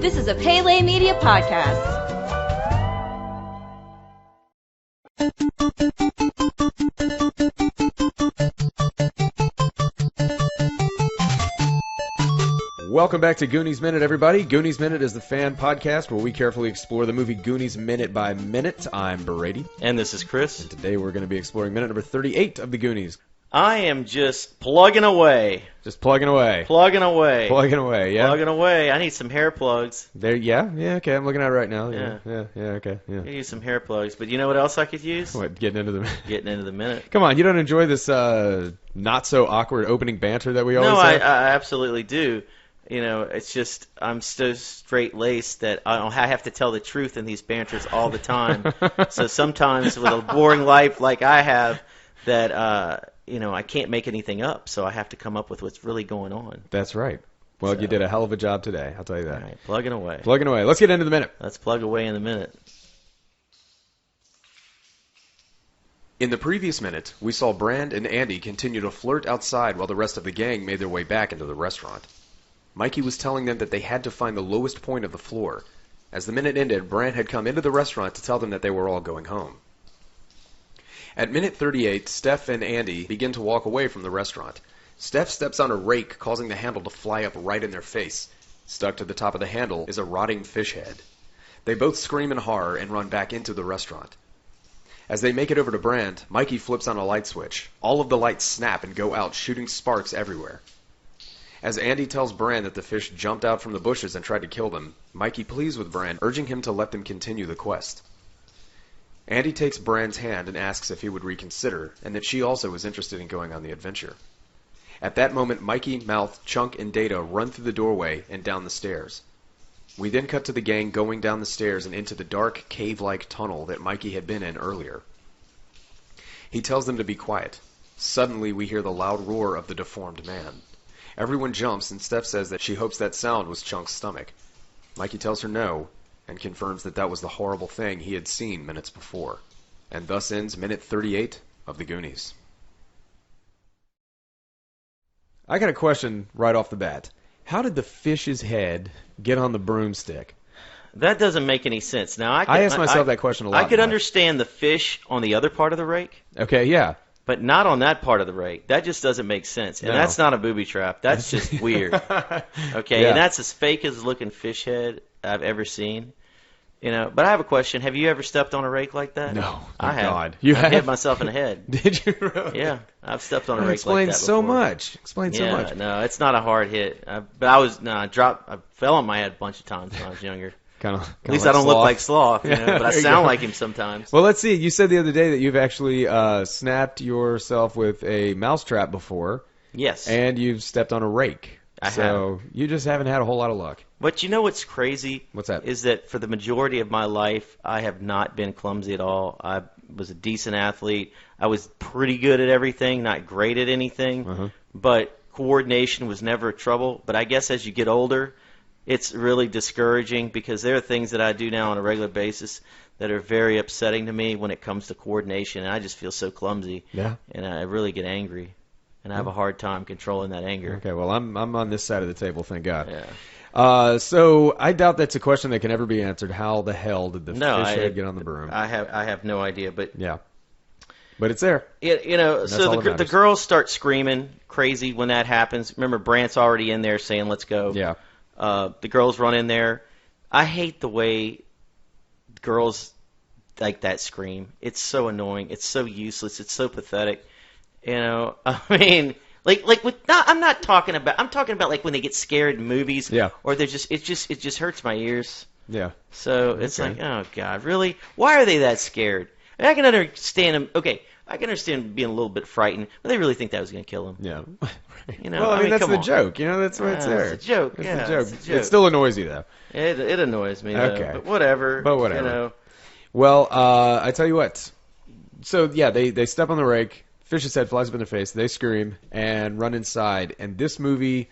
This is a Pele Media podcast. Welcome back to Goonies Minute, everybody. Goonies Minute is the fan podcast where we carefully explore the movie Goonies minute by minute. I'm Brady. And this is Chris. And today we're going to be exploring minute number 38 of the Goonies. I am just plugging away. Just plugging away. Plugging away. Plugging away, yeah. Plugging away. I need some hair plugs. There, yeah, okay. I'm looking at it right now. Yeah, okay. Yeah. I could use some hair plugs, but you know what else I could use? What, getting into the minute. Come on, you don't enjoy this not so awkward opening banter that we always have? No, I absolutely do. You know, it's just I'm so straight-laced that I have to tell the truth in these banters all the time. So sometimes with a boring life like I have, that I can't make anything up. So I have to come up with what's really going on. That's right. Well, you did a hell of a job today. I'll tell you that. All right, plugging away. Plugging away. Let's get into the minute. Let's plug away in the minute. In the previous minute, we saw Brand and Andy continue to flirt outside while the rest of the gang made their way back into the restaurant. Mikey was telling them that they had to find the lowest point of the floor. As the minute ended, Brand had come into the restaurant to tell them that they were all going home. At minute 38, Steph and Andy begin to walk away from the restaurant. Steph steps on a rake, causing the handle to fly up right in their face. Stuck to the top of the handle is a rotting fish head. They both scream in horror and run back into the restaurant. As they make it over to Brand, Mikey flips on a light switch. All of the lights snap and go out, shooting sparks everywhere. As Andy tells Brand that the fish jumped out from the bushes and tried to kill them, Mikey pleads with Brand, urging him to let them continue the quest. Andy takes Brand's hand and asks if he would reconsider, and that she also is interested in going on the adventure. At that moment, Mikey, Mouth, Chunk, and Data run through the doorway and down the stairs. We then cut to the gang going down the stairs and into the dark, cave-like tunnel that Mikey had been in earlier. He tells them to be quiet. Suddenly, we hear the loud roar of the deformed man. Everyone jumps, and Steph says that she hopes that sound was Chunk's stomach. Mikey tells her no, and confirms that that was the horrible thing he had seen minutes before. And thus ends minute 38 of the Goonies. I got a question right off the bat. How did the fish's head get on the broomstick? That doesn't make any sense. Now I asked myself that question a lot. I could understand the fish on the other part of the rake. Okay, yeah. But not on that part of the rake. That just doesn't make sense. And that's not a booby trap. That's just weird. Okay, yeah. And that's as fake as looking fish head I've ever seen. You know, but I have a question. Have you ever stepped on a rake like that? No. I have. God. I hit myself in the head. Did you really? Yeah, I've stepped on a rake like that before. Explains so much. No, it's not a hard hit. I fell on my head a bunch of times when I was younger. At least like I don't Sloth. Look like Sloth, but I sound like him sometimes. Well, let's see. You said the other day that you've actually snapped yourself with a mousetrap before. Yes. And you've stepped on a rake. I so have. You just haven't had a whole lot of luck. But you know what's crazy? What's that? Is that for the majority of my life, I have not been clumsy at all. I was a decent athlete. I was pretty good at everything, not great at anything. But coordination was never trouble. But I guess as you get older, it's really discouraging because there are things that I do now on a regular basis that are very upsetting to me when it comes to coordination, and I just feel so clumsy. Yeah. And I really get angry, and I have a hard time controlling that anger. Okay, well, I'm on this side of the table, thank God. Yeah. So I doubt that's a question that can ever be answered. How the hell did the fish head get on the broom? I have no idea, but yeah. But it's there. So the girls start screaming crazy when that happens. Remember, Brant's already in there saying, "Let's go." Yeah. The girls run in there. I hate the way girls like that scream. It's so annoying. It's so useless. It's so pathetic. I mean, I'm not talking about. I'm talking about like when they get scared in movies. Yeah. Or it just hurts my ears. Yeah. So it's like, oh God, really? Why are they that scared? I can understand them. Okay, I can understand being a little bit frightened, but they really think that was going to kill them. Yeah. Well, I mean that's the joke. That's why it's there. It's a joke. It's a joke. It's a joke. It still annoys you though. It annoys me. Okay. Though, but whatever. Well, I tell you what. So yeah, they step on the rake. Fish's head flies up in their face. They scream and run inside. And this movie,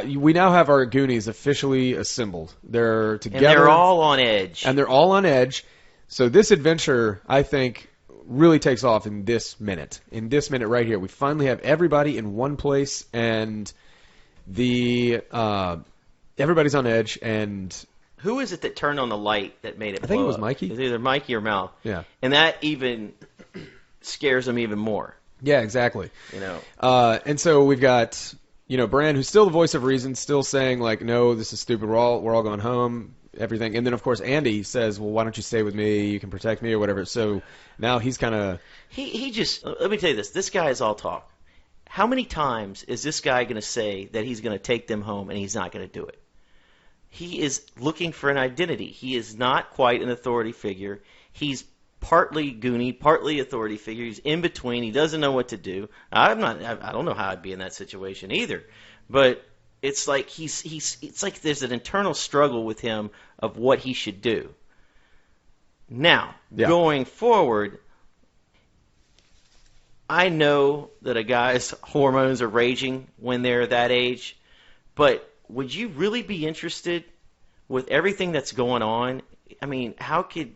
we now have our Goonies officially assembled. They're together. And they're all on edge. So this adventure, I think, really takes off in this minute. In this minute right here, we finally have everybody in one place, and the everybody's on edge, and Who is it that turned on the light that made it I think blow it was up? Mikey. It was either Mikey or Mal. Yeah. And that even scares them even more. Yeah, exactly. You know. And so we've got, Bran, who's still the voice of reason, still saying, like, no, this is stupid, we're all going home, everything. And then, of course, Andy says, well, why don't you stay with me, you can protect me, or whatever. So now he's kind of... He just, let me tell you this guy is all talk. How many times is this guy going to say that he's going to take them home and he's not going to do it? He is looking for an identity. He is not quite an authority figure. He's partly Goonie, partly authority figure. He's in between. He doesn't know what to do. I don't know how I'd be in that situation either. But it's like it's like there's an internal struggle with him of what he should do. Now, going forward, I know that a guy's hormones are raging when they're that age, but would you really be interested with everything that's going on? I mean, how could...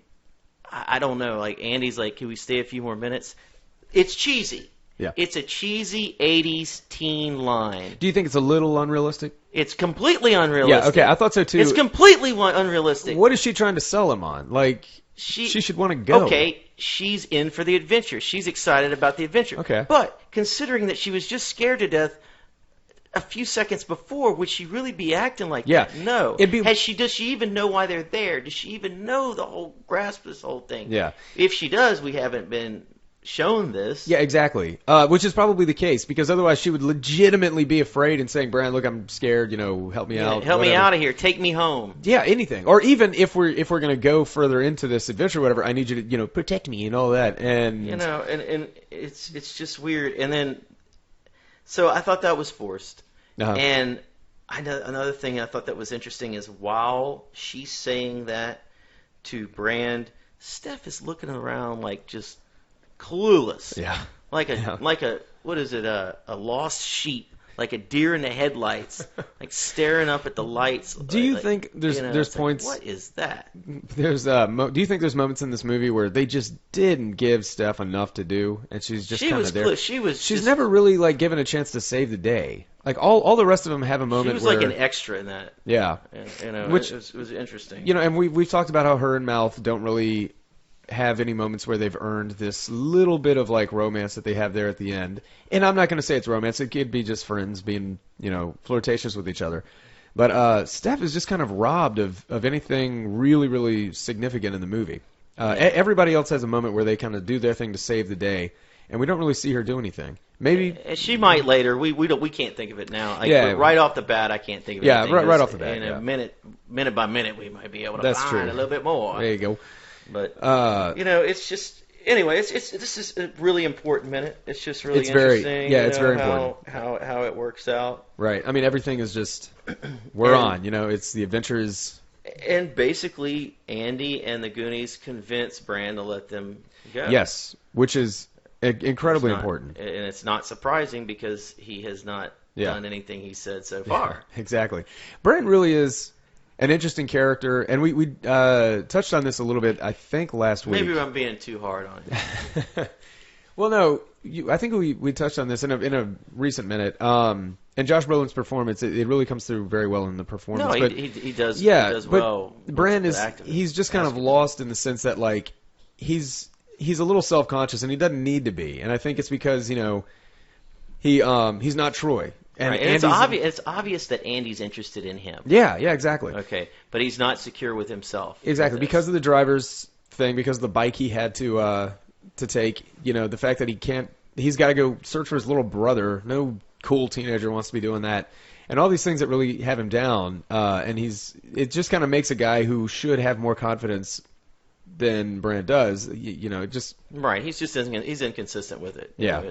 I don't know. Like, Andy's like, can we stay a few more minutes? It's cheesy. Yeah. It's a cheesy 80s teen line. Do you think it's a little unrealistic? It's completely unrealistic. Yeah, okay, I thought so too. It's completely unrealistic. What is she trying to sell him on? Like, she should want to go. Okay, she's in for the adventure. She's excited about the adventure. Okay. But considering that she was just scared to death a few seconds before, would she really be acting like that? No. Does she even know why they're there? Does she even know the whole grasp of this whole thing? Yeah. If she does, we haven't been shown this. Yeah, exactly. Which is probably the case, because otherwise she would legitimately be afraid and saying, Bran, look, I'm scared, help me out. Help me out of here. Take me home. Yeah, anything. Or even if we're going to go further into this adventure or whatever, I need you to, protect me and all that. And and it's just weird. And then so I thought that was forced. Uh-huh. And another thing I thought that was interesting is while she's saying that to Brand, Steph is looking around like just clueless. Yeah. Like a what is it? A lost sheep. Like a deer in the headlights, like staring up at the lights. Do you think there's points? Like, what is that? There's do you think there's moments in this movie where they just didn't give Steph enough to do, and she's just kind of there? She's never really given a chance to save the day. Like all the rest of them have a moment. She was like an extra in that. Yeah. Which it was interesting. And we've talked about how her and Mouth don't really have any moments where they've earned this little bit of romance that they have there at the end. And I'm not going to say it's romance. It could be just friends being, flirtatious with each other. But Steph is just kind of robbed of anything really, really significant in the movie. Everybody else has a moment where they kind of do their thing to save the day, and we don't really see her do anything. Maybe she might later. We can't think of it now. Right off the bat, I can't think of it. Yeah, right off the bat. In a minute by minute, we might be able to find a little bit more. There you go. But it's just anyway. This is a really important minute. It's just really interesting. It's very important how it works out. Right. I mean, everything is just we're on. It's the adventures. And basically, Andy and the Goonies convince Bran to let them go. Yes, which is incredibly important. And it's not surprising because he has not done anything he said so far. Yeah, exactly. Bran really is an interesting character, and we touched on this a little bit, I think, last week. Maybe I'm being too hard on you. Well, no, I think we touched on this in a recent minute. And Josh Brolin's performance, it really comes through very well in the performance. No, but, he does. Yeah, he does but well. Bran he's just kind of lost in the sense that he's a little self-conscious, and he doesn't need to be. And I think it's because he's not Troy. And it's obvious that Andy's interested in him. Yeah, exactly. Okay, but he's not secure with himself. Exactly, because of the driver's thing, because of the bike he had to take. The fact that he's got to go search for his little brother. No cool teenager wants to be doing that, and all these things that really have him down. And it just kind of makes a guy who should have more confidence than Bran does. Right. He's just he's inconsistent with it. Yeah.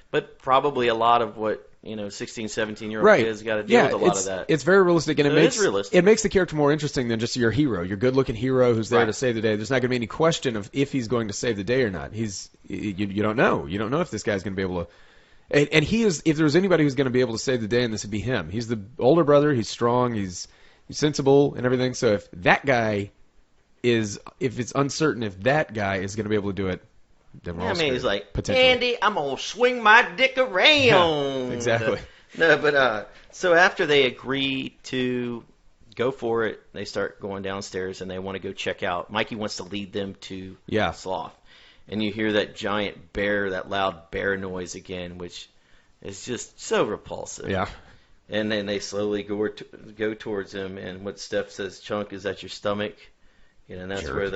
But probably a lot of what 16, 17-year-old kids got to deal with a lot of that. It's very realistic, and realistic. It makes the character more interesting than just your hero, your good-looking hero who's there to save the day. There's not going to be any question of if he's going to save the day or not. You don't know. You don't know if this guy's going to be able to. And he is. If there's anybody who's going to be able to save the day, and this would be him. He's the older brother. He's strong. He's sensible and everything. So if it's uncertain if that guy is going to be able to do it, then we're all screwed, he's like, potentially. Andy, I'm going to swing my dick around. Yeah, exactly. No, but so after they agree to go for it, they start going downstairs and they want to go check out. Mikey wants to lead them to Sloth. And you hear that giant bear, that loud bear noise again, which is just so repulsive. Yeah. And then they slowly go towards him, and what Steph says, "Chunk, is that your stomach?" And that's where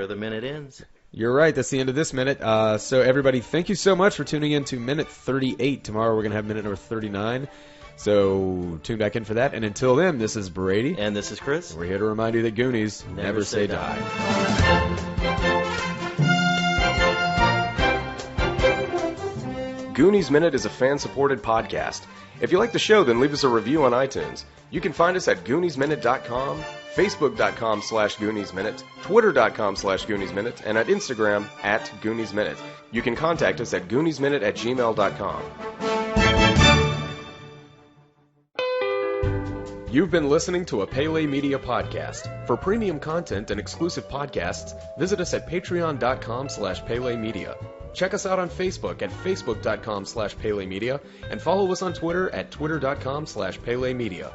the minute ends. You're right. That's the end of this minute. So everybody, thank you so much for tuning in to minute 38. Tomorrow we're going to have minute number 39. So tune back in for that. And until then, this is Brady. And this is Chris. We're here to remind you that Goonies never say die. Goonies Minute is a fan-supported podcast. If you like the show, then leave us a review on iTunes. You can find us at GooniesMinute.com, Facebook.com/GooniesMinute, Twitter.com/GooniesMinute, and at Instagram @GooniesMinute. You can contact us at GooniesMinute@gmail.com. You've been listening to a Pele Media podcast. For premium content and exclusive podcasts, visit us at patreon.com/Pele Media. Check us out on Facebook at facebook.com/Pele Media and follow us on Twitter at twitter.com/Pele Media.